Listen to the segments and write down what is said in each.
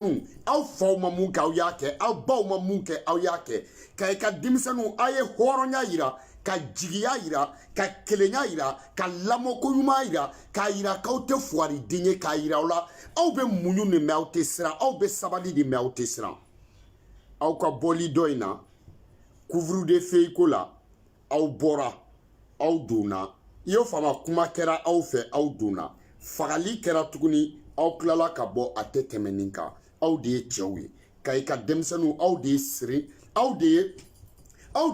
aw faw ma mun kɛ aw y'a kɛ aw baw ma mun kɛ aw y'a kɛ ka ka denmisɛnninw a ye hɔrɔnya yira ka jigiya yira ka kelenya yira ka lamɔko ɲuman yira k'a yira k'aw tɛ fuwariden ye k'a yira aw la aw bɛ muɲu de mɛn aw tɛ siran aw bɛ sabali de mɛn aw tɛ siran aw ka bɔli dɔ in na couvre-feu feuille ko la aw bɔra aw donna i y'o fama kuma kɛra aw fɛ aw donna fagali kɛra tuguni aw tilala ka bɔ a tɛ tɛmɛ nin kan aw de ye cɛw ye ka i ka denmisɛnninw aw de ye siri aw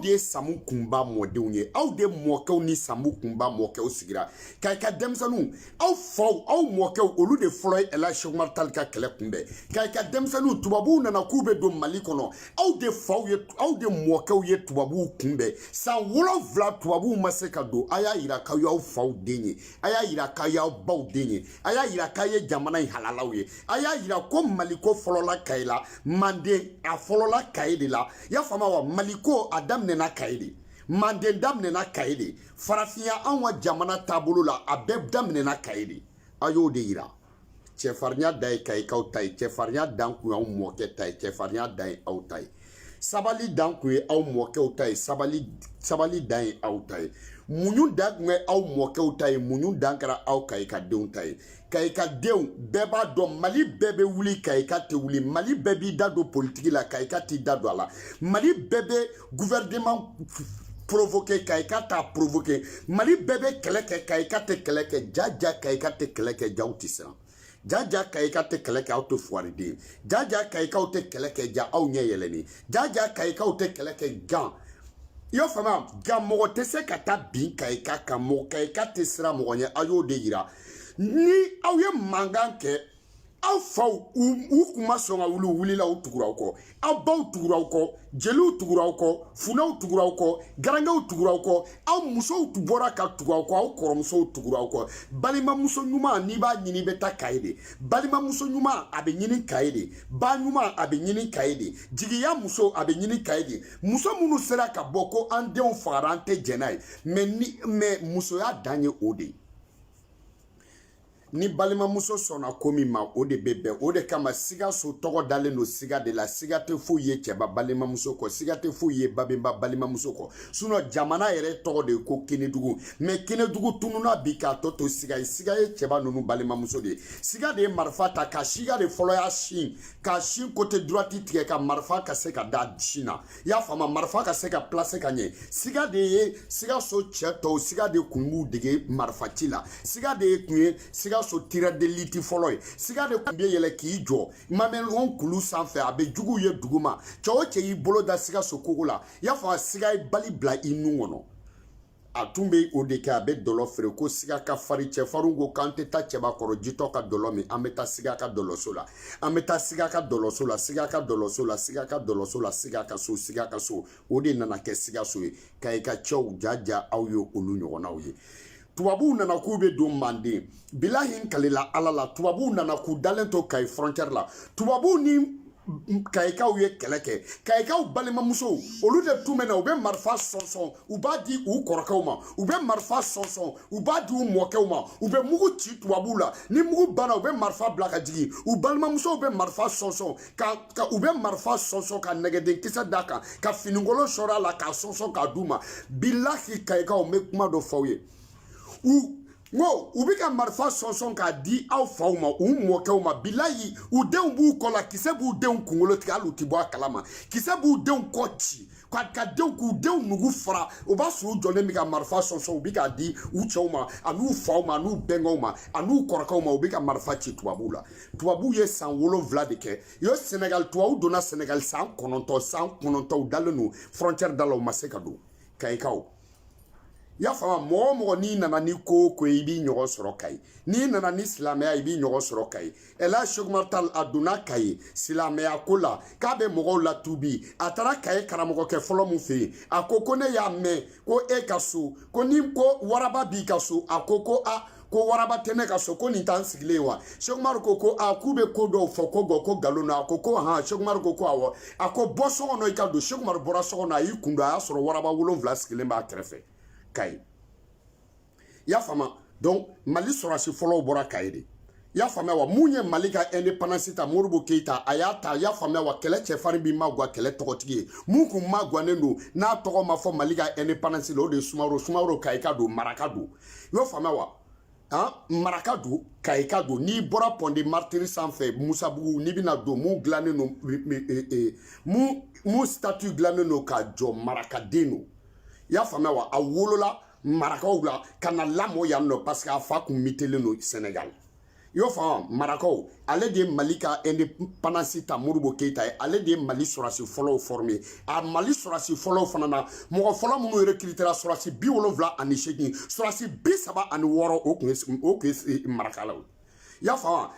de ye samu kunba mɔdenw ye aw de mɔkɛw ni samu kunba mɔkɛw sigira ka i ka denmisɛnninw aw faw aw mɔkɛw olu de fɔlɔ ye Elhaji Seku Umaru Tall ka kɛlɛ kunbɛn ka i ka denmisɛnninw tubabuw nana k'u bɛ don Mali kɔnɔ aw de faw ye aw de mɔkɛw ye tubabuw kunbɛn san 7 tubabuw ma se ka don a y'a yira k'aw y'aw faw den ye a y'a yira k'aw y'aw baw den ye a y'a yira k'a ye jamana in halalaw ye a y'a yira ko Maliko fɔlɔla Kayi la Manden a fɔlɔla Kayi de la y'a faamu wa Maliko a daminɛna Kayi de Manden daminɛna Kayi de farafinya anw ka jamana taabolo la a bɛɛ daminɛna Kayi de a y'o de yira cɛfarinya da ye Kayikaw ta ye cɛfarinya dan kun ye aw mɔkɛ ta ye cɛfarinya dan ye aw ta ye sabali dan kun ye aw mɔkɛw ta ye sabali dan ye aw ta ye muɲu dan kun ye aw mɔkɛw ta ye muɲu dan kɛra aw Kayikadenw ta ye Kayikadenw bɛɛ b'a dɔn Mali bɛɛ bɛ wuli Kayika tɛ wuli Mali bɛɛ b'i da don politiki la Kayika t'i da don a la Mali bɛɛ bɛ gouvernement provoquer Kayika t'a provoquer Mali bɛɛ bɛ kɛlɛ kɛ Kayika tɛ kɛlɛ kɛ jaja Kayika tɛ kɛlɛ kɛ jaw tɛ siran jaja Kayika tɛ kɛlɛ kɛ aw tɛ fuwariden jaja Kayikaw tɛ kɛlɛ kɛ ja aw ɲɛ yɛlɛni jaja Kayikaw tɛ kɛlɛ kɛ gan i y'o faamu gan mɔgɔ tɛ se ka taa bin Kayika kan mɔgɔ Kayika tɛ siran mɔgɔ ɲɛ a y'o de yira ni aw ye mankan kɛ aw faw u kun ma sɔn ka wuli u wulila u tugura aw kɔ aw baw tugura aw kɔ jeliw tugura aw kɔ funɛw tugura aw kɔ garankɛw tugura aw kɔ aw musow bɔra ka tugu aw kɔ aw kɔrɔmusow tugura aw kɔ balimamuso ɲuman n'i b'a ɲini i bɛ taa Kayi de balimamuso ɲuman a bɛ ɲini Kayi de ba ɲuman a bɛ ɲini Kayi de jigiya muso a bɛ ɲini Kayi de muso minnu sera ka bɔ ko an denw fagara an tɛ jɛn n'a ye mais musoya dan ye o de ye ni balimamuso sɔnna ko min ma o de bɛ bɛn o de kama Sikaso tɔgɔ dalen don siga de la siga tɛ foyi ye cɛba balimamuso kɔ siga tɛ foyi ye babɛnba balimamuso kɔ sinon jamana yɛrɛ tɔgɔ de ye ko Kenedugu mais Kenedugu tununa bi k'a tɔ to siga ye siga ye cɛba ninnu balimamuso de ye siga de ye marifa ta ka siga de fɔlɔ y'a sin ka sin côté droite tigɛ ka marifa ka se ka da sin na i y'a faamu marifa ka se ka placer ka ɲɛ siga de ye Sikaso cɛ tɔw siga de kun b'u dege marifa ci la siga de ye kun ye Sikaso tira de liti fɔlɔ ye siga de kun bɛ yɛlɛ k'i jɔ mamɛlɔn kulu sanfɛ a bɛ juguw ye duguma cɛ o cɛ y'i bolo da Sikaso kogo la i y'a fɔ siga ye bali bila i nun kɔnɔ a tun bɛ o de kɛ a bɛ dɔlɔ feere ko siga ka farin cɛfarinw ko k'an tɛ taa cɛbakɔrɔ jitɔ ka dɔlɔ min an bɛ taa siga ka dɔlɔso la an bɛ taa siga ka dɔlɔso la siga ka dɔlɔso la siga ka dɔlɔso la siga ka so o de nana kɛ Sikaso ye Kayika cɛw jaja aw ye olu ɲɔgɔnnaw ye tubabuw nana k'u bɛ don Manden bilahi n kalela Ala la tubabuw nana k'u dalen to Kayi frontière la tubabuw ni Kayikaw ye kɛlɛ kɛ Kayikaw balimamusow olu de tun bɛ na u bɛ marifa sɔnsɔn u b'a di u kɔrɔkɛw ma u bɛ marifa sɔnsɔn u b'a di u mɔkɛw ma u bɛ mugu ci tubabuw la ni mugu banna u bɛ marifa bila ka jigin u balimamusow bɛ marifa sɔnsɔn u bɛ marifa sɔnsɔn ka nɛgɛden kisɛ d'a kan ka finikolon sɔrɔ a la k'a sɔnsɔn k'a d'u ma bilahi Kayikaw n bɛ kuma dɔ f'aw ye u bɛ ka marifa sɔnsɔn k'a di aw faw ma u mɔkɛw ma bilahi u denw b'u kɔ la kisɛ b'u denw kunkolo tigɛ hali u tɛ bɔ a kalama kisɛ b'u denw kɔ ci k'u denw nugu fara o b'a sɔrɔ u jɔlen bɛ ka marifa sɔnsɔn u bɛ k'a di u cɛw ma an'u faw ma an'u bɛnkɛw ma an'u kɔrɔkɛw ma u bɛ ka marifa ci tubabuw la tubabuw ye san 7 de kɛ i ye Sénégal tubabuw donna Sénégal san 9 u dalen don frontière da la u ma se ka don Kayikaw i y'a faamu mɔgɔ o mɔgɔ n'i nana ni ko o ko ye i b'i ɲɔgɔn sɔrɔ Kayi n'i nana ni silamɛya i b'i ɲɔgɔn sɔrɔ Kayi Elhaji Seku Umaru Tall a donna Kayi silamɛya ko la k'a bɛ mɔgɔw latubi a taara Kayi karamɔgɔkɛ fɔlɔ min fɛ yen a ko ne y'a mɛn ko e ka so ko ni ko waraba b'i ka so a ko ko waraba tɛ ne ka so ko nin t'an sigilen wa Seku Umaru ko k'u bɛ ko dɔw fɔ ko nkalon na a ko han Seku Umaru ko awɔ a ko bɔ so kɔnɔ i ka don Seku Umaru bɔra so kɔnɔ a y'i kun don a y'a sɔrɔ waraba 7 sigilen b'a kɛrɛfɛ Kayi i y'a faamu donc Mali sɔrɔsi fɔlɔw bɔra Kayi de y'a faamuya wa mun ye Mali ka indépendance ta Modibo Keïta a y'a ta y'a faamuya wa kɛlɛ cɛfarin bi magwa kɛlɛ tɔgɔtigi ye mun kun magwanen don n'a tɔgɔ ma fɔ Mali ka indépendance la o de Sumaworo Kayika don maraka don y'o faamuya wa maraka don Kayika don n'i bɔra Pont de Martyrs sanfɛ Musabugu n'i bɛna don mun dilannen don mun statue dilannen don ka jɔ marakaden don y'a faamuya wa a wolola marakaw la ka na lamɔ yan nɔ parce que a fa kun mitelen don Sénégal y'o faamu marakaw ale de ye Mali ka indépendance ta Modibo Keïta ye ale de ye Mali sɔrɔsi fɔlɔw formé a Mali sɔrɔsi fɔlɔw fana na mɔgɔ fɔlɔ minnu recrutera sɔrɔsi 78 sɔrɔsi 36 o kun ye marakalaw y'a faamu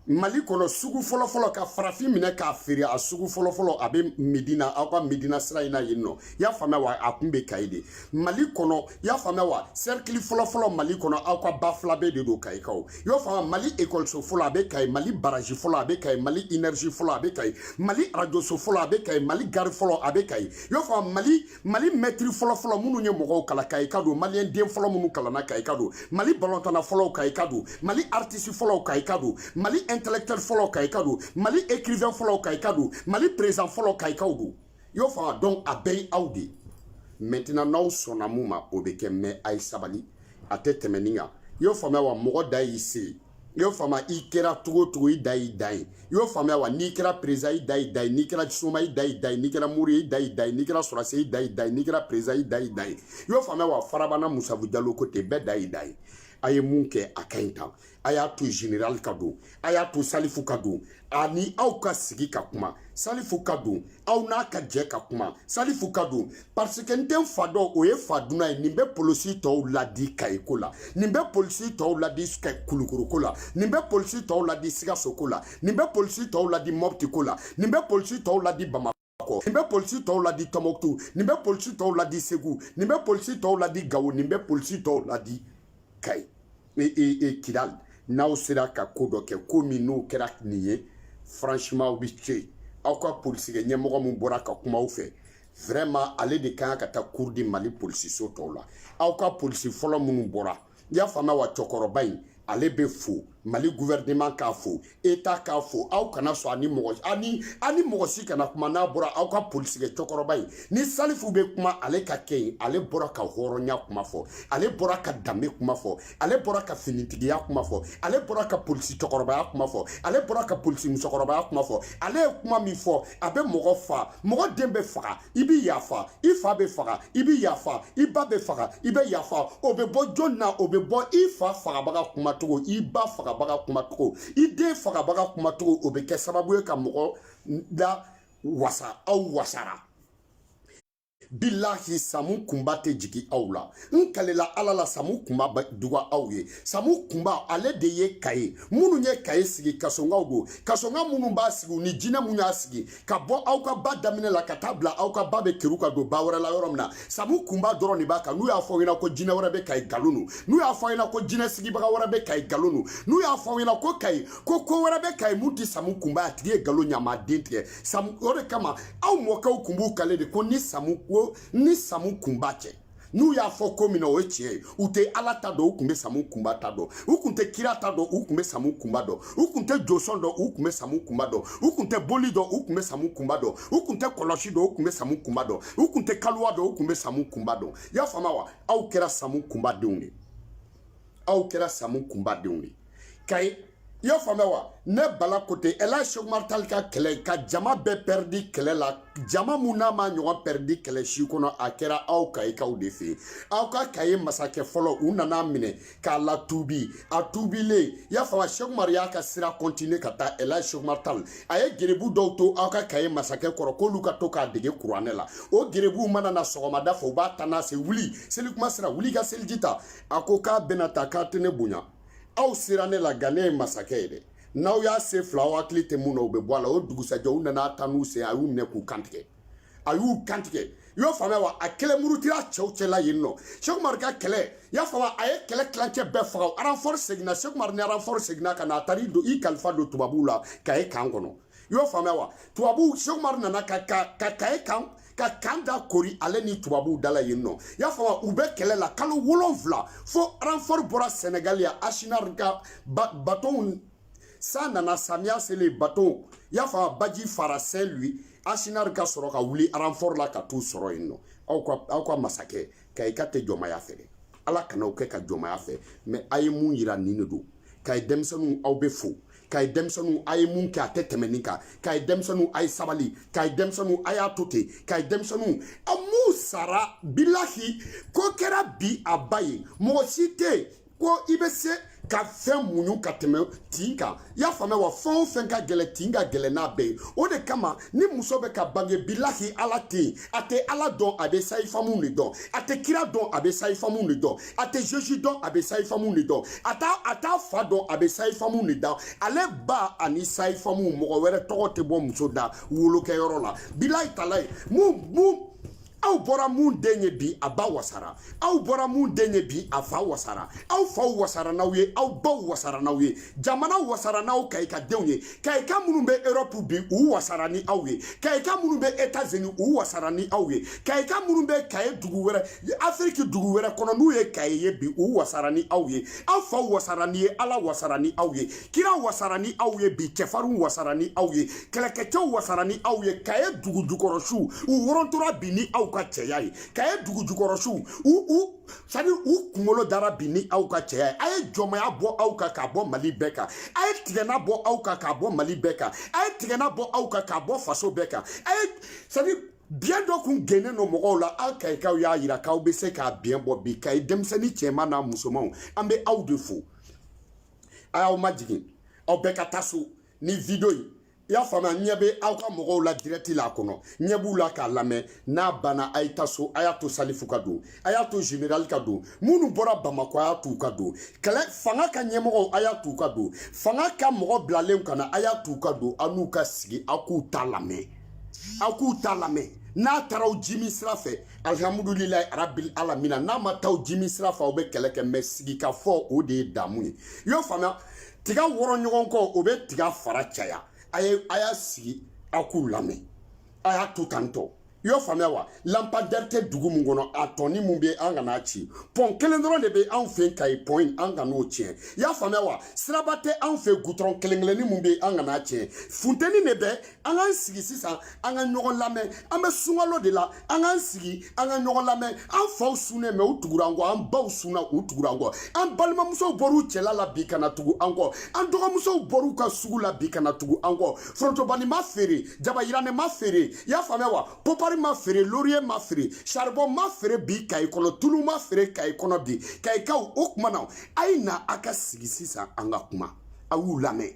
Mali kɔnɔ sugu fɔlɔ ka farafin minɛ k'a feere a sugu fɔlɔ a bɛ Medina aw ka Medina sira in na yen nɔ y'a faamuya wa a kun bɛ Kayi de Mali kɔnɔ y'a faamuya wa cercle fɔlɔ Mali kɔnɔ aw ka ba fila bɛ de don Kayikaw y'o faamuya Mali écoleso fɔlɔ a bɛ Kayi Mali barrage fɔlɔ a bɛ Kayi Mali énergie fɔlɔ a bɛ Kayi Mali radioso fɔlɔ a bɛ Kayi Mali gare fɔlɔ a bɛ Kayi y'o faamuya Mali maître fɔlɔ minnu ye mɔgɔw kalan Kayika don malien den fɔlɔ minnu kalanna Kayika don Mali balontanna fɔlɔw Kayika don Mali artiste fɔlɔw Kayika don Mali intellectuel fɔlɔ Kayika don Mali écrivain fɔlɔ Kayika don Mali président fɔlɔ Kayikaw don y'o faamuya donc a bɛɛ aw de maintenant n'aw sɔnna mun ma o bɛ kɛ mais a ye sabali a tɛ tɛmɛ nin kan y'o faamuya wa mɔgɔ da y'i se y'o faamuya i kɛra cogo i da y'i da ye y'o faamuya wa n'i kɛra président i da y'i da ye n'i kɛra Soma i da y'i da ye n'i kɛra Mori i da y'i da ye n'i kɛra Sɔrɔsi i da y'i da ye n'i kɛra président i da y'i da ye y'o faamuya wa Farabana Musabu Jalo ko ten bɛɛ da y'i da ye a ye mun kɛ a ka ɲi tan a y'a to général ka don a y'a to Salifu ka don ani aw ka sigi ka kuma Salifu ka don aw n'a ka jɛ ka kuma Salifu ka don parce que n tɛ n fa dɔn o ye fa dunna ye nin bɛ polisi tɔw ladi Kayiko la nin bɛ polisi tɔw ladi Kulukoro la nin bɛ polisi tɔw ladi Sikaso ko la nin bɛ polisi tɔw ladi Mopti ko la nin bɛ polisi tɔw ladi Bamako nin bɛ polisi tɔw ladi Tɔnbɔkutu nin bɛ polisi tɔw ladi Segu nin bɛ polisi tɔw ladi Gawo nin bɛ polisi tɔw ladi Kayi Kidal n'aw sera ka ko dɔ kɛ ko min n'o kɛra nin ye franchement aw bi ce aw ka polisikɛ ɲɛmɔgɔ min bɔra ka kuma aw fɛ vraiment ale de kan ka taa cour di Mali polisiso tɔw la aw ka polisi fɔlɔ minnu bɔra y'a faamuya wa cɛkɔrɔba in ale bɛ fo Mali gouvernement k'a fo État k'a fo aw kana sɔn ani mɔgɔ si kana kuma n'a bɔra aw ka polisikɛ cɛkɔrɔba in ni Salifu bɛ kuma ale ka kɛ yen ale bɔra ka hɔrɔnya kuma fɔ ale bɔra ka danbe kuma fɔ ale bɔra ka finitigiya kuma fɔ ale bɔra ka polisi cɛkɔrɔbaya kuma fɔ ale bɔra ka polisi musokɔrɔbaya kuma fɔ ale ye kuma min fɔ a bɛ mɔgɔ fa mɔgɔ den bɛ faga i bɛ yafa i fa bɛ faga i bɛ yafa i ba bɛ faga i bɛ yafa o bɛ bɔ jɔn na o bɛ bɔ i fa fagabaga kumacogo i ba fagabaga kumacogo i den fagabaga kumacogo o bɛ kɛ sababu ye ka mɔgɔ la wasa aw wasara billahi Samu Kunba tɛ jigi aw la n kalela Ala la Samu Kunba duga aw ye Samu Kunba ale de ye Kayi minnu ye Kayi sigi kasongaw don kasonga minnu b'a sigi ni jinɛ minnu y'a sigi ka bɔ aw ka ba daminɛ la ka taa bila aw ka ba bɛ keru ka don ba wɛrɛ la yɔrɔ min na Samu Kunba dɔrɔn de b'a kan n'u y'a fɔ ɲɛna ko jinɛ wɛrɛ bɛ Kayi galon don n'u y'a fɔ ɲɛna ko jinɛ sigibaga wɛrɛ bɛ Kayi galon don n'u y'a fɔ ɲɛna ko Kayi ko wɛrɛ bɛ Kayi mun tɛ Samu Kunba a tigi ye galon ɲama den tigɛ Samu o de kama aw mɔkɛw kun b'u kale de ko ni Samu Kunba cɛ n'u y'a fɔ ko min na o ye tiɲɛ ye u tɛ Ala ta dɔn u kun bɛ Samu Kunba ta dɔn u kun tɛ kira ta dɔn u kun bɛ Samu Kunba dɔn u kun tɛ jɔsɔn dɔn u kun bɛ Samu Kunba dɔn u kun tɛ boli dɔn u kun bɛ Samu Kunba dɔn u kun tɛ kɔlɔsi dɔn u kun bɛ Samu Kunba dɔn u kun tɛ kaliwa dɔn u kun bɛ Samu Kunba dɔn i y'a faamuya wa aw kɛra Samu Kunba denw de aw kɛra Samu Kunba denw de Kayi i y'a faamuya wa ne Bala Kote El Hadji Seku Umaru Tall ka kɛlɛ ka jama bɛɛ pɛridi kɛlɛ la jama mun n'a ma ɲɔgɔn pɛridi kɛlɛ si kɔnɔ a kɛra aw Kayikaw de fɛ yen aw ka Kayi masakɛ fɔlɔ u nana minɛ k'a la tuubi a tuubilen i y'a faamuya Seku Umaru y'a ka sira continuer ka taa El Hadji Seku Umaru Tall a ye gerebu dɔw to aw ka Kayi masakɛ kɔrɔ k'olu ka to k'a dege kuranɛ la o gerebuw mana na sɔgɔmada fɛ u b'a ta n'a se wuli selikuma sera wuli ka seliji ta a ko k'a bɛna ta k'a tɛ ne bonya aw sera ne la nka ne ye masakɛ ye dɛ n'aw y'a se fila aw hakili tɛ mun na u bɛ bɔ a la o dugusajɛ u nana ta n'u sen a y'u minɛ k'u kantigɛ a y'u kantigɛ i y'o faamuya wa a kɛlɛ murutira cɛw cɛla yen nɔ Seku Umaru ka kɛlɛ i y'a faamuya a ye kɛlɛ kilancɛ bɛɛ faga renfort seginna Seku Umaru ni renfort seginna ka na a taara i kalifa don tubabuw la Kayi kan kɔnɔ i y'o faamuya wa tubabuw Seku Umaru nana ka Kayi kan ka kanda kori ale ni tubabu dala yinno ya fa u be kele la kalo wolonvla fo renfort bora Sénégalia Ashinar ka baton ça nana samia c'est les bateaux ya fa baji fara Saint lui Ashinar ka soro ka wuli renfort la ka tout soro yinno aw ko masake kay kate jomaya fere ala kana o ke ka jomaya fe mais ay mun yira nini do kay demsanu aw be fo kay demsanu ay mun ka tetemenika kay demsanu ay sabali kay demsanu ay atote kay demsanu amu sara bilahi ko kera bi abaye mo site ko ibese ka fɛn muɲu ka tɛmɛ tin kan y'a faamuya wa fɛn o fɛn ka gɛlɛ tin ka gɛlɛ n'a bɛɛ ye o de kama ni muso bɛ ka bange bilahi ala tɛ a tɛ ala dɔn a bɛ sayifamu de dɔn a tɛ kira dɔn a bɛ sayifamu de dɔn a tɛ jesu dɔn a bɛ sayifamu de dɔn a t'a fa dɔn a bɛ sayifamu de dɔn ale ba ani sayifamu mɔgɔ wɛrɛ tɔgɔ tɛ bɔ muso da wolokɛyɔrɔ la bilahi talayi mun aw bɔra mun den ye bi a ba wasara aw bɔra mun den ye bi a fa wasara aw faw wasara n'aw ye aw baw wasara n'aw ye jamana wasara n'aw ka i ka denw ye ka i ka minnu bɛ Europe bi u wasara ni aw ye ka i ka minnu bɛ États-Unis u wasara ni aw ye ka i ka minnu bɛ Kaye dugu wɛrɛ Afrique dugu wɛrɛ kɔnɔ n'u ye Kaye ye bi u wasara ni aw ye aw faw wasara ni ye ala wasara ni aw ye kira wasara ni aw ye bi cɛfarinw wasara ni aw ye kɛlɛkɛcɛw wasara ni aw ye Kaye dugu jukɔrɔsiw u wɔrɔntora bi ni aw ka cɛya ye Kaye dugu jukɔrɔsiw c'est à dire u kunkolo dara bi ni aw ka cɛya ye a ye jɔnmaya bɔ aw kan k'a bɔ Mali bɛɛ kan a ye tigɛna bɔ aw kan k'a bɔ Mali bɛɛ kan a ye tigɛna bɔ aw kan k'a bɔ faso bɛɛ kan a ye c'est à dire biɲɛ dɔ kun gɛnnen no mɔgɔw la aw kayikaw y'a yira k'aw bɛ se k'a biɲɛ bɔ bi Kaye denmisɛnnin cɛman n'a musomanw an bɛ aw de fo a y'aw majigin aw bɛɛ ka taa so ni video yi y'a faamuya ɲɛ bɛ aw ka mɔgɔw la direct la kɔnɔ ɲɛ b'u la k'a lamɛn n'a banna a ye taa so a y'a to Salifu ka don a y'a to général ka don minnu bɔra Bamako a y'a t'u ka don kɛlɛ fanga ka ɲɛmɔgɔw a y'a t'u ka don fanga ka mɔgɔ bilalen kana a y'a t'u ka don aw n'u ka sigi aw k'u ta lamɛn aw k'u ta lamɛn n'a taara aw jimi sira fɛ alhamdulilayi arabil alamina n'a ma taa aw jimi sira fɛ aw bɛ kɛlɛ kɛ mais sigi ka fɔ o de ye damu ye i y'o faamuya tiga wɔrɔ ɲɔgɔn kɔ o bɛ tiga fara caya a y'a sigi a k'u lamɛn a y'a to tantɔ i y'o faamuya wa lampadaire tɛ dugu mun kɔnɔ a tɔni mun bɛ an kana ci pɔn kelen dɔrɔn de bɛ anw fɛ Kaye pɔn in an kan'o tiɲɛ i y'a faamuya wa siraba tɛ anw fɛ goudron kelen-kelennin mun bɛ an kana tiɲɛ funteni de bɛ an k'an sigi sisan an ka ɲɔgɔn lamɛn an bɛ sunkalo de la an k'an sigi an ka ɲɔgɔn lamɛn an faw sunnen mɛ u tugura an kɔ an baw sunna u tugura an kɔ an balimamusow bɔr'u cɛla la bi kana tugu an kɔ an dɔgɔmusow bɔr'u ka sugu la bi kana tugu an kɔ forontobani ma feere jaba yirane ma feere i y'a faamuya wa popari ma feere laurier ma feere charbon ma feere bi Kaye kɔnɔ tulu ma feere Kaye kɔnɔ bi Kayikaw o kuma na a ye na a ka sigi sisan an ka kuma a y'u lamɛn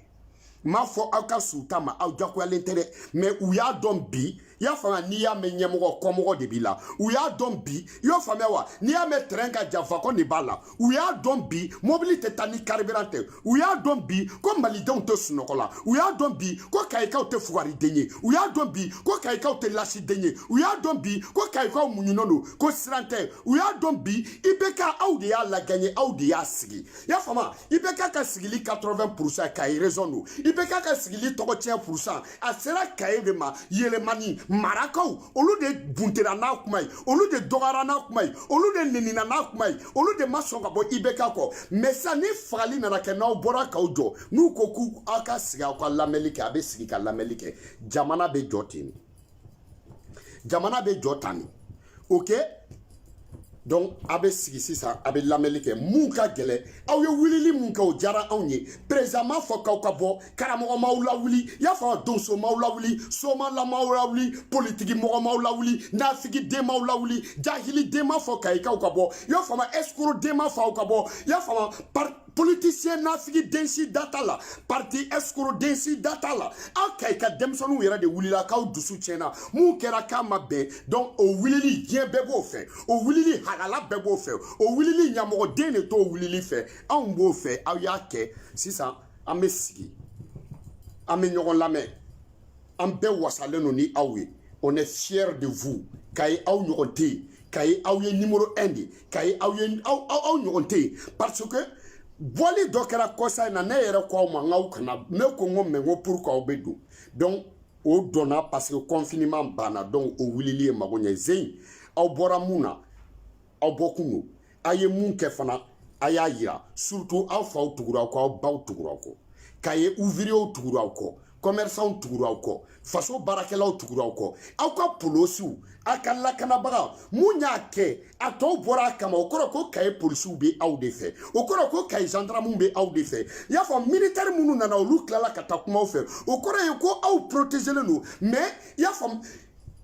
m'a fɔ aw ka suta ma aw jagoyalen tɛ dɛ mais u y'a dɔn bi i y'a faamuya n'i y'a mɛn ɲɛmɔgɔ kɔmɔgɔ de b'i la u y'a dɔn bi i y'o faamuya wa n'i y'a mɛn terrain ka janfa ko nin b'a la u y'a dɔn bi mobili tɛ taa ni carburant tɛ u y'a dɔn bi ko malidenw tɛ sunɔgɔ la u y'a dɔn bi ko Kayikaw tɛ fugariden ye u y'a dɔn bi ko Kayikaw tɛ lasiden ye u y'a dɔn bi ko Kayikaw muɲunen don ko siran tɛ u y'a dɔn bi IBK aw de y'a lagagné aw de y'a sigi i y'a faamuya IBK ka sigili 80% Kaye raison don IBK ka sigili tɔgɔ tiɲɛ % a sera Kaye de ma yɛlɛmani marakaw olu de buntera n'a kuma ye olu de dɔgɔyara n'a kuma ye olu de nenina n'a kuma ye olu de ma sɔn ka bɔ IBK kɔ mais sisan ni fagali nana kɛ n'aw bɔra k'aw jɔ n'u ko k'u aw ka sigi aw ka lamɛnli kɛ a bɛ sigi ka lamɛnli kɛ jamana bɛ jɔ ten jamana bɛ jɔ tan ni ok donc a bɛ sigi sisan a bɛ lamɛnli kɛ mun ka gɛlɛn aw ye wulili mun kɛ o diyara anw ye président m'a fɔ k'aw ka bɔ karamɔgɔ m'aw lawuli i y'a fɔ donso m'aw lawuli somala m'aw lawuli politiki mɔgɔ m'aw lawuli nafigi den m'aw lawuli jahili den m'a fɔ Kayikaw ka bɔ i y'a faamuya escroc den m'a fɔ aw ka bɔ i y'a faamuya politicien nafigi densi data la parti escroc densi data la aw Kayika denmisɛnninw yɛrɛ de wulila k'aw dusu tiɲɛna mun kɛra k'a ma bɛn donc o wulili diɲɛ bɛɛ b'o fɛ o wulili halala bɛɛ b'o fɛ o wulili ɲɛmɔgɔden de t'o wulili fɛ anw b'o fɛ aw y'a kɛ sisan an bɛ sigi an bɛ ɲɔgɔn lamɛn an bɛɛ wasalen don ni aw ye on est fiers de vous Kaye aw ɲɔgɔn tɛ yen Kaye aw ye numéro 1 de Kaye aw ye aw ɲɔgɔn tɛ yen parce que bɔli dɔ kɛra kɔsa in na ne yɛrɛ ko aw ma n k'aw kana ne ko n ko mais n ko pour que aw bɛ don donc o donna parce que confinement bana donc o wulili mago ɲɛ zein aw bɔra mun na aw bɔkun don a ye mun kɛ fana a y'a yira surtout aw faw tugura aw kɔ aw baw tugura aw kɔ k'a ye ouvriers tugura aw kɔ commerçants tugura aw kɔ faso baarakɛlaw tugura aw kɔ aw ka polosiw a ka lakanabaga mun y'a kɛ a tɔw bɔra a kama o kɔrɔ ko kaye polisiw bɛ aw de fɛ o kɔrɔ ko kaye gendarmew bɛ aw de fɛ i y'a fɔ militaire minnu nana olu tilala ka taa kuma aw fɛ o kɔrɔ ye ko aw protégelen don mais i y'a fɔ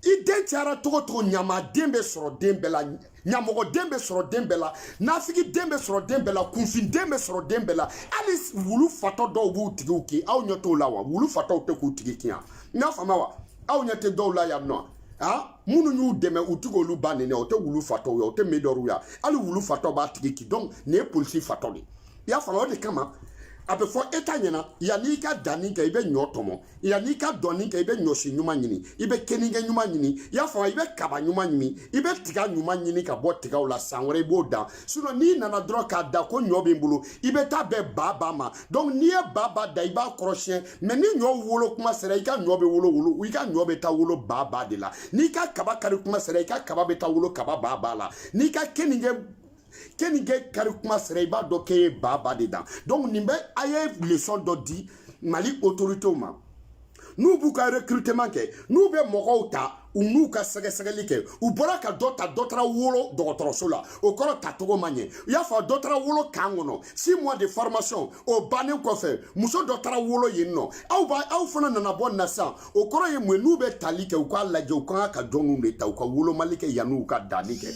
i den cayara togo togo ɲamaden bɛ sɔrɔ den bɛɛ la ɲamɔgɔden bɛ sɔrɔ den bɛɛ la nafigi den bɛ sɔrɔ den bɛɛ la kunfin den bɛ sɔrɔ den bɛɛ la hali wulu fatɔ dɔw b'u tigiw kin aw ɲɛ t'o la wa wulu fatɔw tɛ k'u tigi kin yan n y'a faamuya wa aw ɲɛ tɛ dɔw la yan nɔ minnu y'u dɛmɛ u ti k'olu ba nɛnɛ o tɛ wulu fatɔw ye o tɛ médɔrw ya hali wulu fatɔ b'a tigi kin donc nin ye polisi fatɔ de i y'a faamuya o de kama a bɛ fɔ eta ɲɛna yanni i ka danni kɛ i bɛ ɲɔ tɔmɔ yanni i ka dɔnni kɛ i bɛ ɲɔsi ɲuman ɲini i bɛ keninge ɲuman ɲini i y'a faamu i bɛ kaba ɲuman ɲini i bɛ tiga ɲuman ɲini ka bɔ tigaw la san wɛrɛ i b'o dan sinon n'i nana dɔrɔn k'a da ko ɲɔ bɛ n bolo i bɛ taa bɛn ba ma donc n'i ye ba da i b'a kɔrɔsiyɛn mais ni ɲɔ wolo kuma sera i ka ɲɔ bɛ wolo i ka ɲɔ bɛ taa wolo ba de la n'i ka kaba kari kuma sera i ka kaba bɛ taa wolo kaba ba la n'i ka keninge kari kuma sera i b'a dɔn k'e ye ba de dan donc nin bɛ a ye leçon dɔ di Mali autorités ma n'u b'u ka recrutement kɛ n'u bɛ mɔgɔw ta u n'u ka sɛgɛsɛgɛli kɛ u bɔra ka dɔ ta dɔ taara wolo dɔgɔtɔrɔso la o kɔrɔ tacogo man ɲɛ u y'a fɔ dɔ taara wolo kan kɔnɔ 6 mois de formation o bannen kɔfɛ muso dɔ taara wolo yen nɔ aw fana nana bɔ na sisan o kɔrɔ ye mun ye n'u bɛ tali kɛ u k'a lajɛ u kan ka jɔnw de ta u ka wolomali kɛ yanni u ka danni kɛ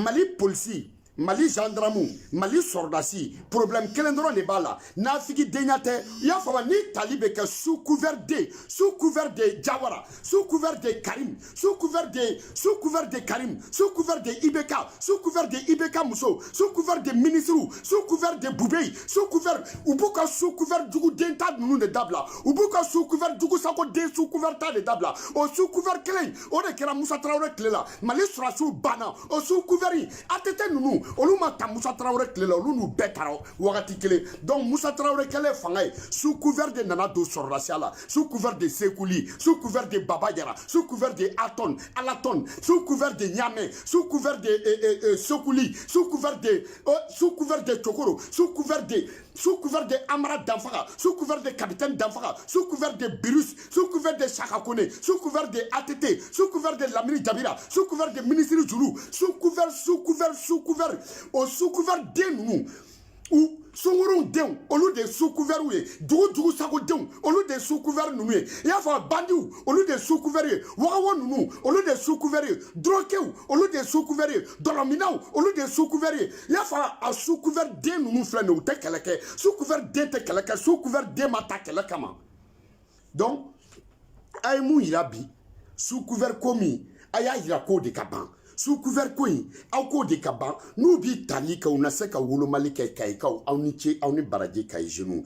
Mali polisi Mali gendarme Mali soldats problème kelen dɔrɔn de b'a la nafigi denya tɛ i y'a fɔ ni tali bɛ kɛ sous couvert de Jawara sous couvert de Karim sous couvert de Karim sous couvert de IBK sous couvert de IBK muso sous couvert de ministres sous couvert de Boubei sous couvert u b'u ka sous couvert jugu den ta ninnu de dabila u b'u ka sous couvert jugu sako den sous couvert ta de dabila o sous couvert kelen o de kɛra Musa Traoré tile la Mali surasiw banna o sous couvert ATT ninnu olu ma ta Musa Traoré tile la olu n'u bɛɛ taara wagati kelen donc Musa Traoré kɛlen fanga ye sous couvert de nana don sɔrɔdasiya la sous couvert de Sekuli sous couvert de Baba Jara sous couvert de Alaton sous couvert de Niamey sous couvert de Sekuli sous couvert de Chokoro sous couvert de Amara Danfaga sous couvert de capitaine Danfaga sous couvert de Birus sous couvert de Chaka Kone sous couvert de ATT sous couvert de Lamini Jabira sous couvert de ministre Zulu sous couvert o sous couvert den ninnu ou Sungurun denw olu de sous couvert ye dugu sago denw olu de sous couvert ninnu ye i y'a fɔ bandiw olu de sous couvert ye wagawo ninnu olu de sous couvert ye droguew olu de sous couvert ye dɔlɔminaw olu de sous couvert ye i y'a fɔ a sous couvert den ninnu filɛ nin ye u tɛ kɛlɛ kɛ sous couvert den tɛ kɛlɛ kɛ sous couvert den ma ta kɛlɛ kama donc a ye mun yira bi sous couvert ko min a y'a yira k'o de ka ban sous couvert ko in aw k'o de ka ban n'u bi tali kɛ u na se ka wolomali kɛ kayikaw aw ni ce aw ni baraji kayi jeunes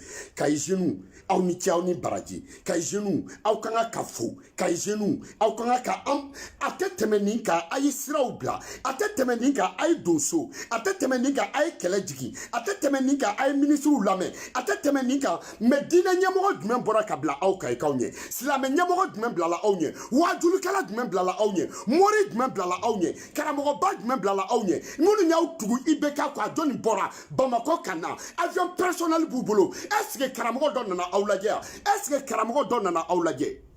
aw ni ce aw ni baraji kayi jeunes aw kan ka fo kayi jeunes aw kan ka a tɛ tɛmɛ nin kan a ye siraw bila a tɛ tɛmɛ nin kan a ye don so a tɛ tɛmɛ nin kan a ye kɛlɛ jigin a tɛ tɛmɛ nin kan a ye ministres lamɛn a tɛ tɛmɛ nin kan mais diinɛ ɲɛmɔgɔ jumɛn bɔra ka bila aw kayikaw ɲɛ silamɛ ɲɛmɔgɔ jumɛn bilala aw ɲɛ wajulikɛla jumɛn bilala aw ɲɛ mori jumɛn bilala aw ɲɛ karamɔgɔba jumɛn bilala aw ɲɛ minnu y'aw tugu IBK kɔ a jɔnni bɔra Bamakɔ ka na avion personnel b'u bolo est-ce que karamɔgɔ dɔ nana aw lajɛ est-ce que karamɔgɔ dɔ nana aw lajɛ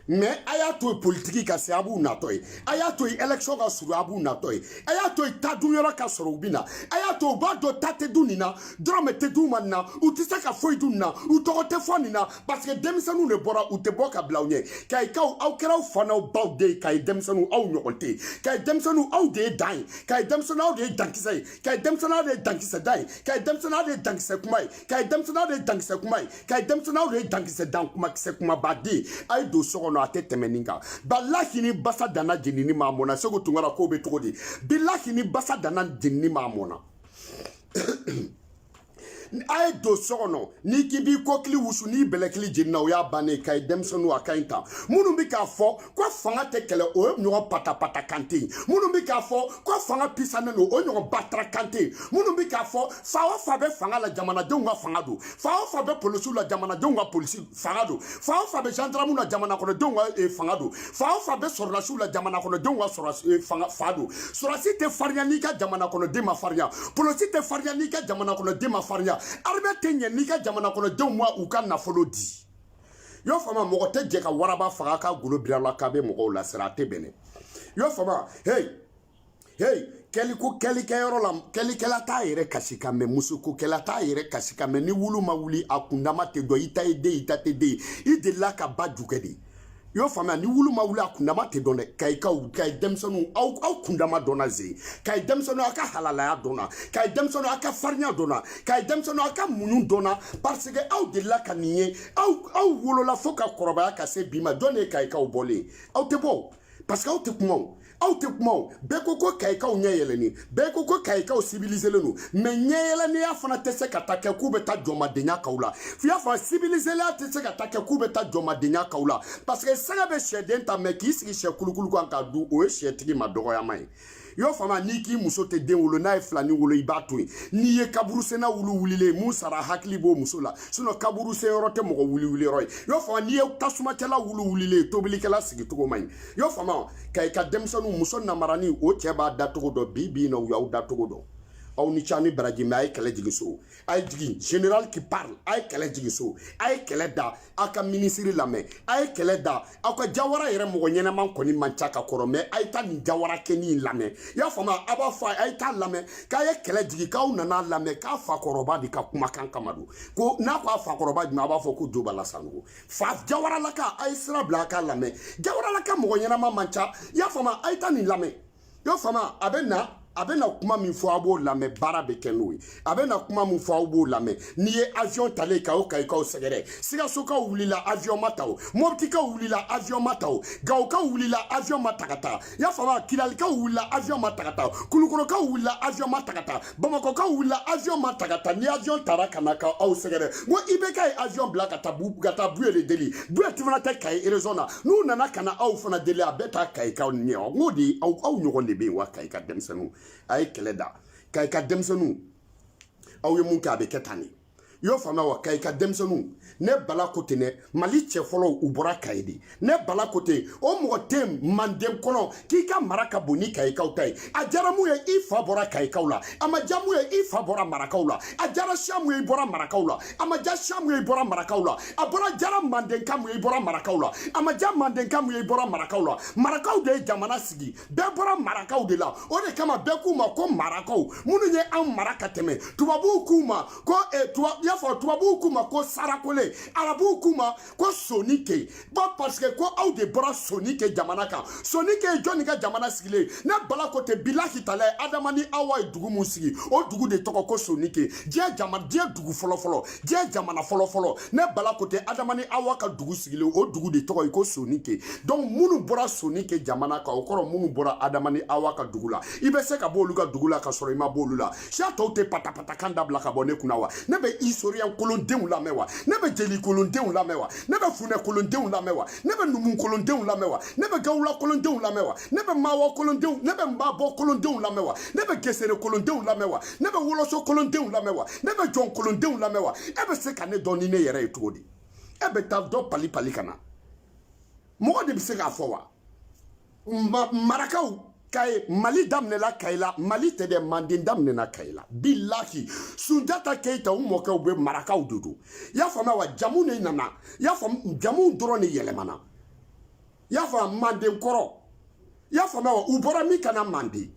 mais a y'a to politique ka se a b'u natɔ ye a y'a to élection ka surun a b'u natɔ ye a y'a to ta dunyɔrɔ ka sɔrɔ u bɛ na a y'a to u b'a dɔn ta tɛ du nin na dɔrɔmɛ tɛ du ma nin na u tɛ se ka foyi du nin na u tɔgɔ tɛ fɔ nin na parce que denmisɛnninw de bɔra u tɛ bɔ ka bila aw ɲɛ kayikaw aw kɛra aw fa n'aw baw de ye kayi denmisɛnninw aw ɲɔgɔn tɛ yen kayi denmisɛnninw aw de ye dan ye kayi denmisɛnninw aw de ye dankisɛ ye kayi denmisɛnninw aw de ye dankisɛ dan ye kayi denmisɛnninw aw de ye dankisɛ kuma ye kayi denmisɛnninw aw de ye dankisɛ kuma ye kayi denmisɛnninw aw de ye dankisɛ dan kuma kisɛ kumabaden a ye don so kɔnɔ a tɛ tɛmɛ nin kan bilahi ni basa danna jenini ma mɔna Segu Tunkara k'o bɛ cogo di bilahi ni basa danna jenini ma mɔna ay do sono ni kibi kokli wusu ni belekli jinna o ya bane kay demsonu akainta munu bi ka fo ko fanga te kele o nyo pata pata kante munu bi ka fo ko fanga pisane no o nyo batra kante munu bi ka fo fa be fanga la jamana jonga fanga do fa be polisu la jamana jonga polisi fanga do fa be gendarme la jamana ko jonga fanga do fa be sorrasu la jamana ko jonga sorrasu fanga fado sorasi te farnya ni ka jamana ko de ma farnya polisi te farnya ni ka jamana ko de ma farnya arbe te nye ni ka jamana ko de mo u ka na folo di yo fama mo te je ka waraba faga ka gulo birala ka be mo la sira te bene yo fama hey keliko kelikayoro la kelikela ta yere kasika me musuko kela ta yere kasika me ni wulu ma wuli akundama te do ita te de ide la ka badukedi yo fama ni wulu ma wuli akundama te donne kay demsonu au kundama dona ze kay demsonu aka halala ya dona kay demsonu aka farnya dona kay demsonu aka munun dona parce que au de la kaniye au wolo la foka koroba ka se bima donne kay ka bolé au te bo parce que au te kuma Autrement, Bekoko Kaika ou Nyeleni, Bekoko Kaika ou civilisé le nous, mais Nyeleni a fait un test à Takakoubeta Joma Denya Kaula. Fia fa civilisé la test à Takakoubeta Joma Denya Kaula. Parce que ça avait chez Denta Mekis, qui chez Kulukulu Kankadou, ou chez Tigi Madoroyamai. Yo fama niki musote den wolo na flani wolo ibatwe ni ye kaburu sena wulu wulile musara hakli bo musola suno kaburu se yorote mo wuli roy yo fama ni ye tasuma tela wulu wulile tobili kala sigi to mai yo fama kay ka demsonu muson na marani o cheba datogo do bibi no ya datogo do au ni chani baraji mai kala jigiso ay jigi général qui parle ay kala jigiso ay kala da aka ministre lame ay kala da aka jawara yere mo nyena man koni manchaka korome ay ta ni jawara keni lame ya fama aba fa ay ta lame ka ye kala jigi ka unana lame ka fa koroba di ka kuma kan kamadu ko na ko fa koroba di ma ba fo ko do bala sanu fa jawara laka ay sra blaka lame jawara laka mo nyena man mancha ya fama ay ta ni lame yo fama abena kuma min fo abo lame bara be kenui abena kuma min fo abo lame ni ye avion tale ka o kai ka o segere siga soka wulila avion matao mobti ka wulila avion matao gaw ka wulila avion matakata ya fama kilal ka wulila avion matakata kulukoro ka wulila avion matakata bamako ka wulila avion matakata ni avion taraka naka o segere wo ibeka avion black tabu gata buele deli buele tivana ta kai arizona nu nana kana au fana deli abeta kai ka ni ngodi au nyogonde be wa kai ka demsenu ay keleda kay ka demsonu aw ye mun ka be ketani yo fama wa kay ka demsonu ne bala kote ne mali che folo ubora kaydi ne bala kote o mo tem mandem kono ki ka maraka boni kay kawtay ajara mu ye ifa bora kay kawla ama jamu ye ifa bora marakawla ajara shamu ye bora marakawla ama ja shamu ye bora marakawla abora jara manden kam ye bora marakawla ama ja manden kam ye bora marakawla marakaw de jamana sigi be bora marakaw de la o de kama be kuma ko marakaw munu ye an maraka teme tubabu kuma ko ya fo tubabu kuma ko sarakole arabu kuma ko sonike ba parce que ko aw de bora sonike jamana kan sonike joni ka jamana sigile na bala ko te bilahi tale adamani awa dugu musigi o dugu de toko ko sonike je jamana je dugu folo je jamana folo ne bala ko te adamani awa ka dugu sigile o dugu de toko ko sonike donc munu bora sonike jamana ka o koro munu bora adamani awa ka dugu la ibe se ka bolu ka dugu la ka soro ima bolu la sha to te patapata kanda bla ka bone kunawa ne be historien kolondenw la mewa ne be jeli kolondenw la mewa ne be fune kolondenw la mewa ne be numun kolondenw la mewa ne be gawla kolondenw la mewa ne be mawo kolondenw ne be mbabo kolondenw la mewa ne be gesere kolondenw la mewa ne be woloso kolondenw la mewa ne be jon kolondenw la mewa e be se ka ne doni ne yere etodi e be ta do pali kana mo de be se ka fo wa marakaw kay mali damne la kayla mali te de mandin damne na kayla billahi Sunjata Keita mo ka ube marakaw dudu ya fama wa jamu ne nana ya fam jamu doro ne yelemana ya fam mandin koro ya fama wa ubora mi kana mandi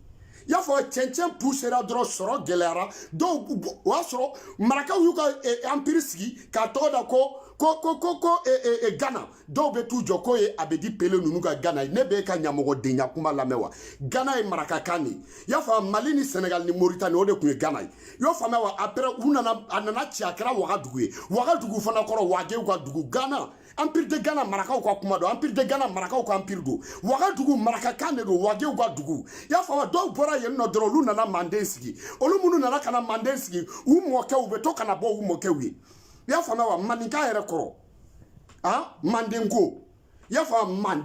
ya fo chenchem poussera dro soro gelera do wa soro marakaw yu ka empire sigi ka to da ko Ghana dɔw bɛ t'u jɔ ko ye a bɛ di pele ninnu ka Ghana ne bɛ ka ɲamɔgɔ denya kuma lamɛn wa Ghana ye marakakan de y'a fɔ Mali ni Senegal ni Mauritanie o de tun ye Ghana ye y'o faamuya wa après u nana a nana ci a kɛra Wagadugu ye Wagadugu fana kɔrɔ Wagew ka dugu Ghana Empire de Ghana marakaw ka kuma don Empire de Ghana marakaw ka empire don Wagadugu marakakan de don Wagew ka dugu y'a faamuya dɔw bɔra yen nɔ dɔrɔn olu nana Manden sigi olu minnu nana ka na Manden sigi u mɔkɛw bɛ to ka na bɔ u mɔkɛw ye y'a faamuya wa maninka yɛrɛ kɔrɔ Mandenko y'a faamuya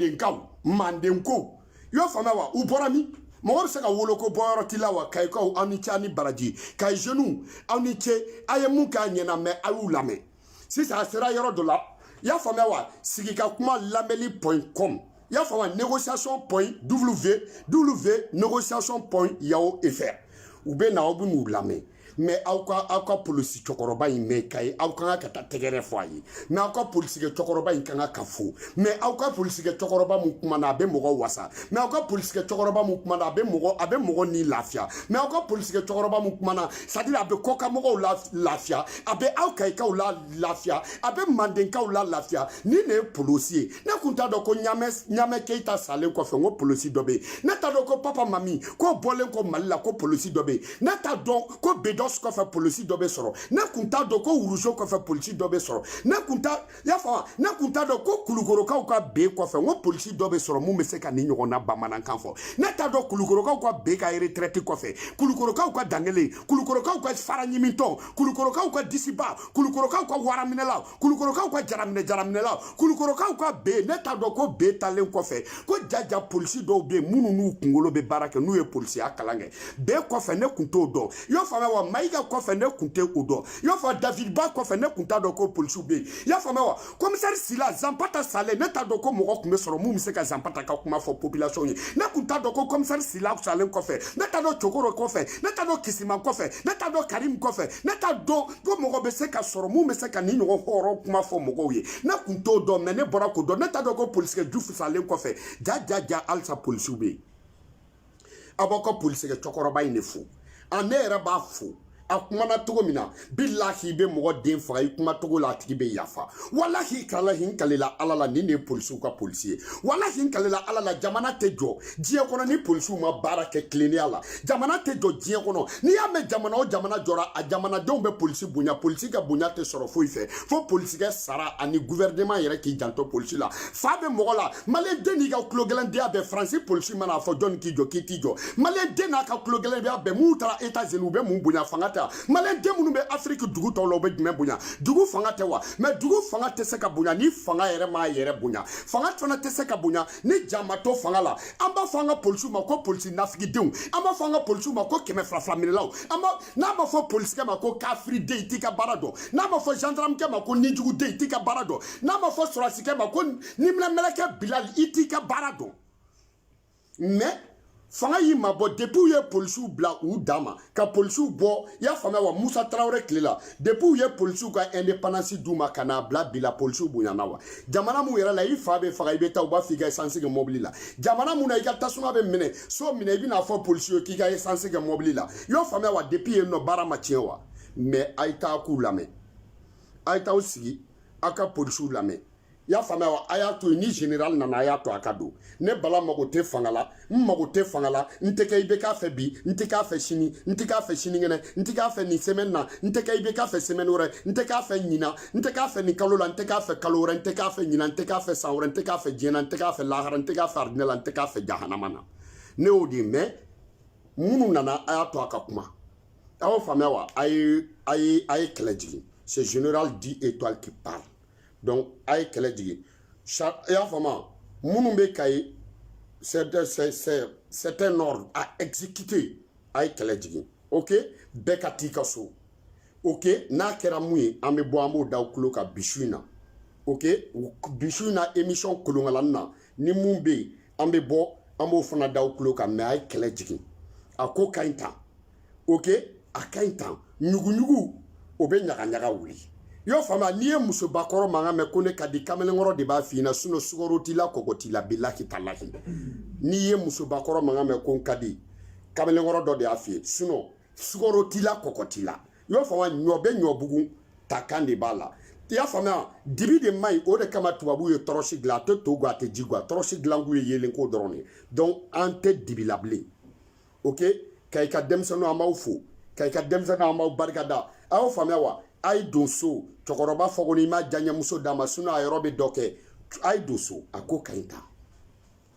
Mandenko y'a faamuya wa u bɔra min mɔgɔ bɛ se ka wolo ko bɔyɔrɔ t'i la wa Kayikaw aw ni ce aw ni baraji Kayi jeunes aw ni ce a ye mun k'a ɲɛna mɛ a y'u lamɛn sisan a sera yɔrɔ dɔ la y'a faamuya wa sigikakuma lamɛnli.com y'a faamuya négociation.www.négociation.yahoo.fr u bɛ na aw bɛ n'u lamɛn mais aw ka polisi cɛkɔrɔba in mɛ Kayi aw kan ka taa tɛgɛrɛ fɔ a ye mais aw ka polisikɛ cɛkɔrɔba in kan ka fo mais aw ka polisikɛ cɛkɔrɔba mun kumana a bɛ mɔgɔ wasa mais aw ka polisikɛ cɛkɔrɔba mun kumana a bɛ mɔgɔ ni lafiya mais aw ka polisikɛ cɛkɔrɔba mun kumana c'est à dire a bɛ kɔkamɔgɔw lafiya a bɛ aw Kayikaw la lafiya a bɛ Mandenkaw la lafiya ni ne ye polisi ye ne kun t'a dɔn ko Ɲamɛ Keyita salen kɔfɛ n ko polisi dɔ bɛ yen ne t'a dɔn ko Papa Mami ko bɔlen ko Mali la ko polisi dɔ bɛ yen ne t'a dɔn ko Bedos kɔfɛ polisi dɔ bɛ sɔrɔ ne kun t'a dɔn ko Wuruso kɔfɛ polisi dɔ bɛ sɔrɔ ne kun t'a dɔn ko Kulukorokaw ka B kɔfɛ n ko polisi dɔ bɛ sɔrɔ mun bɛ se ka nin ɲɔgɔnna bamanankan fɔ ne t'a dɔn Kulukorokaw ka B ka retraite kɔfɛ Kulukorokaw ka dangele Kulukorokaw ka fara ɲimitɔ Kulukorokaw ka disiba Kulukorokaw ka waraminɛlaw Kulukorokaw ka jaraminɛlaw Kulukorokaw ka B ne t'a dɔn ko B talen kɔfɛ ko jaja polisi dɔw bɛ yen minnu n'u kunkolo bɛ baara kɛ n'u ye polisiya kalan kɛ B kɔfɛ ne kun t'o dɔn i y'o faamuya wa Mayiga kɔfɛ ne kun tɛ o dɔn i y'o fɔ David Ba kɔfɛ ne kun t'a dɔn ko polisiw bɛ yen i y'a faamuya wa commissaire Sila Zanpata salen ne t'a dɔn ko mɔgɔ tun bɛ sɔrɔ mun bɛ se ka Zanpata ka kuma fɔ population ye ne kun t'a dɔn ko commissaire Sila salen kɔfɛ ne t'a dɔn Cokoro kɔfɛ ne t'a dɔn Kisima kɔfɛ ne t'a dɔn Karim kɔfɛ ne t'a dɔn ko mɔgɔ bɛ se ka sɔrɔ mun bɛ se ka nin ɲɔgɔn hɔrɔn kuma fɔ mɔgɔw ye ne kun t'o dɔn mais ne bɔra k'o dɔn ne t'a dɔn ko polisikɛ Jufu salen kɔfɛ ja halisa polisiw bɛ yen a b'aw ka polisikɛ cɛkɔrɔba in de fo ne yɛrɛ b'a fo a kumana togo min na billahi bɛ mɔgɔ den faga i kuma togo la a tigi bɛ yafa wallahi kalahi n kalela ala la nin de ye polisiw ka polisi ye wallahi n kalela ala la jamana tɛ jɔ diɲɛ kɔnɔ ni polisiw ma baara kɛ tilennenya la jamana tɛ jɔ diɲɛ kɔnɔ n'i y'a mɛn jamana o jamana jɔra a jamanadenw bɛ polisi bonya polisi ka bonya tɛ sɔrɔ foyi fɛ fo polisikɛ sara ani gouvernement yɛrɛ k'i janto polisi la fa bɛ mɔgɔ la maliyɛn den n'i ka tulogɛlɛndenya bɛɛ faransi polisi mana fɔ jɔnni k'i jɔ k'i t'i jɔ maliyɛn den n'a ka tulogɛlɛndenya bɛɛ mun taara États-Unis u bɛ mun bonya fanga Maliyɛn den minnu bɛ Afrique dugu tɔw la u bɛ jumɛn bonya dugu fanga tɛ wa mais dugu fanga tɛ se ka bonya ni fanga yɛrɛ m'a yɛrɛ bonya fanga fana tɛ se ka bonya ni jama to fanga la an b'a fɔ an ka polisiw ma ko polisi nafigidenw an b'a fɔ an ka polisiw ma ko kɛmɛ fila minɛlaw n'a ma fɔ polisikɛ ma ko kafiriden i t'i ka baara dɔn n'a ma fɔ gendarmekɛ ma ko nijuguden i t'i ka baara dɔn n'a ma fɔ sɔrasikɛ ma ko niminɛmɛlɛkɛ Bilali i t'i ka baara dɔn mais fanga y'i mabɔ depuis u ye polisiw bila u dan ma ka polisiw bɔ i y'a faamuya wa Musa Tarawele tile la depuis u ye polisiw ka indépendance d'u ma ka n'a bila bi la polisiw bonyana wa jamana mun yɛrɛ la i fa bɛ faga i bɛ taa u b'a fɔ i ka essence kɛ mobili la jamana mun na i ka tasuma bɛ minɛ so minɛ i bɛna fɔ polisiw ye k'i ka essence kɛ mobili la i y'o faamuya wa depuis yen nɔ baara ma tiɲɛ wa mais a ye taa k'u lamɛn a ye taa sigi a ka polisiw lamɛn i y'a faamuya wa a y'a to yen ni général nana a y'a to a ka don ne Bala mago tɛ fanga la n mago tɛ fanga la n tɛ kɛ i bɛ k'a fɛ bi n tɛ k'a fɛ sini n tɛ k'a fɛ sinikɛnɛ n tɛ k'a fɛ nin semaine na n tɛ kɛ i bɛ k'a fɛ semaine wɛrɛ n tɛ k'a fɛ ɲinan n tɛ k'a fɛ nin kalo la n tɛ k'a fɛ kalo wɛrɛ n tɛ k'a fɛ ɲinan n tɛ k'a fɛ san wɛrɛ n tɛ k'a fɛ diɲɛ na n tɛ k'a fɛ lahara n tɛ k'a fɛ aridinɛ la n tɛ k'a fɛ jahanama na ne y'o de mais minnu nana a y'a to a ka kuma a y'o faamuya wa a ye kɛlɛ jigin c'est général 10 étoiles qui parle donc a ye kɛlɛ jigin i y'a faamuya minnu bɛ Kayi c'est un ordre à exécuter a ye kɛlɛ jigin ok bɛɛ ka t'i ka so ok n'a kɛra mun ye an bɛ bɔ an b'o da u tulo kan bisu in na ok bisu in na émission kolonkalanni na ni mun bɛ yen an bɛ bɔ an b'o fana da u tulo kan mais a ye kɛlɛ jigin a ko ka ɲi tan ok a ka ɲi tan ɲuguɲugu o bɛ ɲagaɲaga wuli i y'o faamuya n'i ye musobakɔrɔ mankan mɛn ko ne ka di kamalenkɔrɔ de b'a f'i ɲɛna sinon sukaro t'i la kɔgɔ t'i la bilahi talahi n'i ye musobakɔrɔ mankan mɛn ko n ka di kamalenkɔrɔ dɔ de y'a f'i ye sinon sukaro t'i la kɔgɔ t'i la i y'o faamuya ɲɔ bɛ ɲɔ bugu ta kan de b'a la I y'a faamuya dibi de maɲi o de kama tubabu ye tɔrɔsi dilan a tɛ to guwa a tɛ ji guwa tɔrɔsi dilanku ye yelen ko dɔrɔn de donc an tɛ dibi la bilen ok ka i ka denmisɛnninw an b'aw fo ka i ka denmisɛnninw an b'aw barikada a y'o faamuya wa a ye don so cɛkɔrɔba fɔ ko n'i ma diyaɲɛmuso d'a ma sinon a yɔrɔ bɛ dɔ kɛ a ye don so a ko ka ɲi ta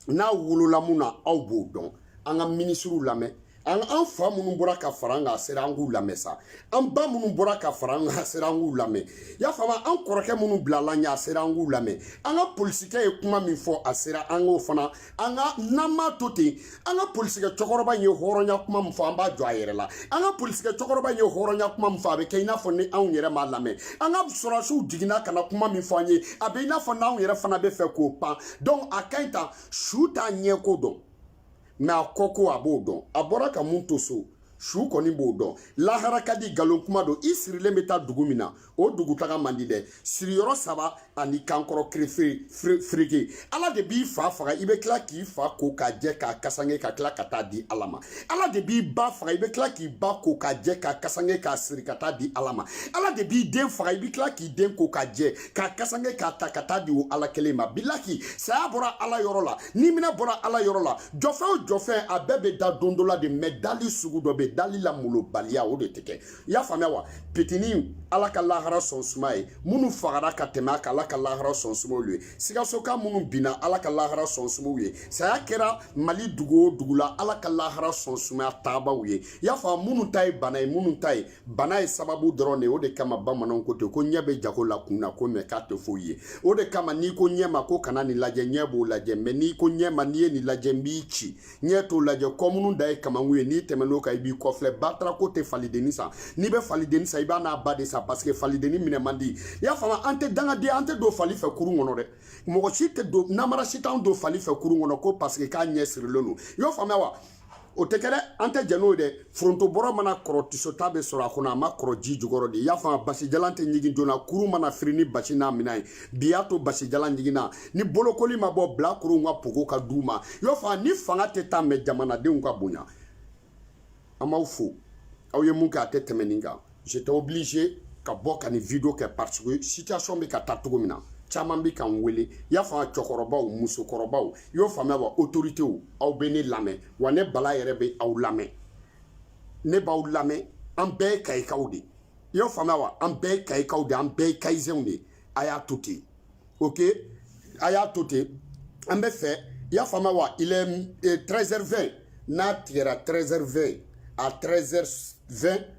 n'a wolola mun na aw b'o dɔn an ka minisiriw lamɛn an fa minnu bɔra ka fara an kan a sera an k'u lamɛn sa an ba minnu bɔra ka fara an kan a sera an k'u lamɛn y'a faamu an kɔrɔkɛ minnu bilala ɲɛ a sera an k'u lamɛn an ka polisikɛ ye kuma min fɔ a sera an k'o fana an ka n'an m'a to ten an ka polisikɛ cɛkɔrɔba in ye hɔrɔnya kuma min fɔ an b'a jɔ a yɛrɛ la an ka polisikɛ cɛkɔrɔba in ye hɔrɔnya kuma min fɔ a bɛ kɛ i n'a fɔ ni anw yɛrɛ m'a lamɛn an ka sɔrɔdasiw jiginna ka na kuma min fɔ an ye a bɛ i n'a fɔ n'anw yɛrɛ fana bɛ fɛ k'o pan donc a ka ɲi tan su t'a ɲɛko dɔn mais a kɔko a b'o dɔn a bɔra ka mun to so su kɔni b'o dɔn lahara ka di nkalon kuma don i sirilen bɛ taa dugu min na o dugu taga man di dɛ siriyɔrɔ 3 ani kankɔrɔ firike ala de b'i fa faga i bɛ tila k'i fa ko k'a jɛ k'a kasange ka tila ka taa di ala ma ala de b'i ba faga i bɛ tila k'i ba ko k'a jɛ k'a kasange k'a siri ka taa di ala ma ala de b'i den faga i bɛ tila k'i den ko k'a jɛ k'a kasange k'a ta ka taa di o ala kelen ma bilahi saya bɔra ala yɔrɔ la ni minɛ bɔra ala yɔrɔ la jɔfɛn o jɔfɛn a bɛɛ bɛ da don dɔ la de mɛ dali sugu dɔ bɛ dali la molobaliya o de tɛ kɛ i y'a faamuya wa pitinin ala ka lahara sɔn suma ye minnu fagara ka tɛmɛ a kan ala ka lahara sɔn sumaw ye sikasoka minnu binna ala ka lahara sɔn sumaw ye saya kɛra mali dugu o dugu la ala ka lahara sɔn sumaya taabaw ye i y'a faamu minnu ta ye bana ye minnu ta ye bana ye sababu dɔrɔn de o de kama bamananw ko ten ko ɲɛ bɛ jago la kun na ko mɛ k'a tɛ foyi ye o de kama n'i ko ɲɛ ma ko kana nin lajɛ ɲɛ b'o lajɛ mɛ n'i ko ɲɛ ma n'i ye nin lajɛ n b'i ci ɲɛ t'o lajɛ kɔ minnu da ye kamakun ye n'i tɛmɛn'o kan i b'i kɔfilɛ batara ko tɛ falideni san n'i bɛ falideni san i b'a n'a ba de san parce que falideni minɛ man di i y'a faamu an tɛ dangaden an tɛ don fali fɛ kurun kɔnɔ dɛ mɔgɔ si tɛ don namara si t'anw don fali fɛ kurun kɔnɔ ko parce que k'a ɲɛ sirilen don i y'o faamuya wa o tɛ kɛ dɛ an tɛ jɛn n'o ye dɛ foronto bɔrɔ mana kɔrɔ tisota bɛ sɔrɔ a kɔnɔ a ma kɔrɔ ji jukɔrɔ de i y'a faamu basijalan tɛ ɲigin joona kurun mana firi ni basi n'a minɛn ye bi y'a to basijalan jiginna ni bolokoli ma bɔ bilakorow ka pogo ka d'u ma i y'o faamu ni fanga tɛ taa mɛ jamanadenw ka bonya an b'aw fo aw ye mun kɛ a tɛ tɛmɛ nin kan j'étais obligé ka bɔ ka nin video kɛ parce que situation bɛ ka taa cogo min na caman bɛ k'an wele i y'a faamu cɛkɔrɔbaw musokɔrɔbaw i y'o faamuya wa autoritéw aw bɛ ne lamɛn wa ne bala yɛrɛ bɛ aw lamɛn ne b'aw lamɛn an bɛɛ ye kayikaw de i y'o faamuya wa an bɛɛ ye kayikaw de an bɛɛ ye kayisɛnw de a y'a to ten ok a y'a to ten an bɛ fɛ i y'a faamuya wa il est 13h20 n'a tigɛra 13h20 à 13h20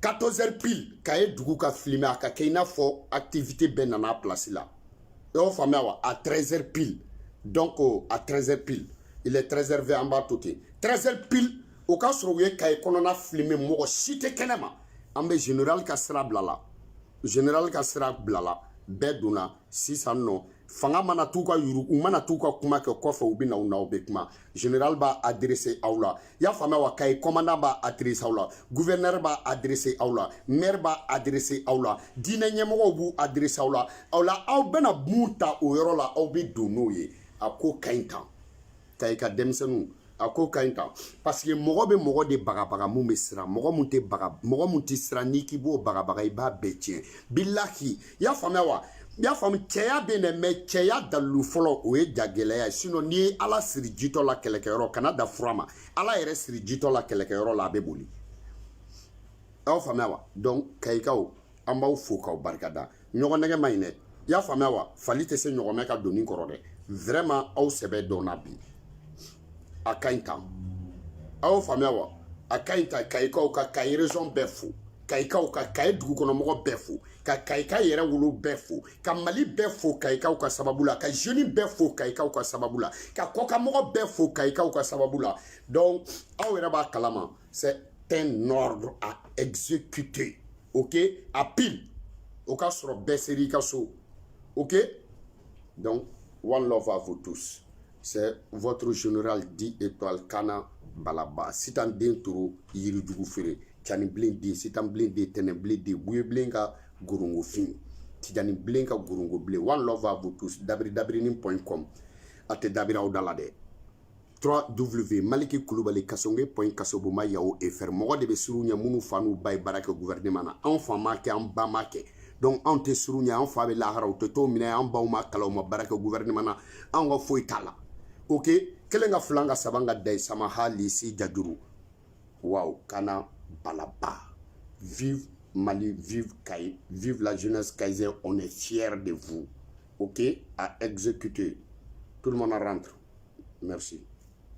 14h pile k'a ye dugu ka filmer a ka kɛ i n'a fɔ activité bɛɛ nana place la i y'o faamuya wa à 13h pile donc à 13h pile il est 13h20 an b'a to ten 13h pile o ka sɔrɔ u ye kaye kɔnɔna filmer mɔgɔ si tɛ kɛnɛ ma an bɛ général ka sira bilala général ka sira bilala bɛɛ donna sisan nɔ fanga mana t'u ka yuru u mana t'u ka kuma kɛ kɔfɛ u bɛ na u n'aw bɛ kuma général b'a adressé aw la i y'a faamuya wa kaye commandant b'a adressé aw la gouverneur b'a adressé aw la maire b'a adressé aw la diinɛ ɲɛmɔgɔw b'u adressé aw la aw bɛna mun ta o yɔrɔ la aw bɛ don n'o ye a ko ka ɲi tan kaye ka denmisɛnninw a ko ka ɲi tan parce que mɔgɔ bɛ mɔgɔ de bagabaga mun bɛ siran mɔgɔ mun tɛ siran n'i k'i b'o bagabaga i b'a bɛɛ tiɲɛ bilahi i y'a faamuya wa i y'a faamu cɛya bɛ yen dɛ mɛ cɛya dalilu fɔlɔ o ye jagɛlɛya ye sinon n'i ye ala siri jitɔ la kɛlɛkɛyɔrɔ kana da fura ma ala yɛrɛ siri jitɔ la kɛlɛkɛyɔrɔ la a bɛ boli a y'o faamuya wa donc kayikaw an b'aw fo k'aw barikada ɲɔgɔn nɛgɛ man ɲi dɛ i y'a faamuya wa fali tɛ se ɲɔgɔnmɛ ka donni kɔrɔ dɛ vraiment aw sɛbɛ dɔnna bi a ka ɲi tan a y'o faamuya wa a ka ɲi tan kayikaw ka kaye région bɛɛ fo kayikaw ka kaye dugukɔnɔmɔgɔ bɛɛ fo ka kayika yɛrɛ wolo bɛɛ fo ka mali bɛɛ fo kayikaw ka sababu la ka jeune bɛɛ fo kayikaw ka sababu la ka kɔkamɔgɔ bɛɛ fo kayikaw ka sababu la donc aw yɛrɛ b'a kalama c'est un ordre à exécuter ok à pile o ka sɔrɔ bɛɛ seri i ka so ok donc one love à vous tous c'est votre général 10 étoiles Kana Balaba sitan den toro yirijugu feere Tijani Bilen den sitan bilen den tɛnɛ bilen den buye bilen ka gorongo fin Tijani Bilen ka gorongo bilen one love à vous tous dabiridabirini.com a tɛ dabira aw da la dɛ 3W Maliki Kulubali Kasonge.kasoboma yao fr mɔgɔ de bɛ siru ɲɛ minnu fa n'u ba ye baara kɛ gouvernement na anw fa m'a kɛ an ba m'a kɛ donc an tɛ suru ɲɛ an fa bɛ lahara u tɛ t'o minɛ an baw ma kalan u ma baara kɛ gouvernement na an ka foyi t'a la ok kelen ka filan ka saban ka da sama hali si jajuru waaw kana balaba vive Mali, vive Kaye, vive la jeunesse kayisienne, on est fiers de vous. Ok, à exécuter. Tout le monde rentre. Merci.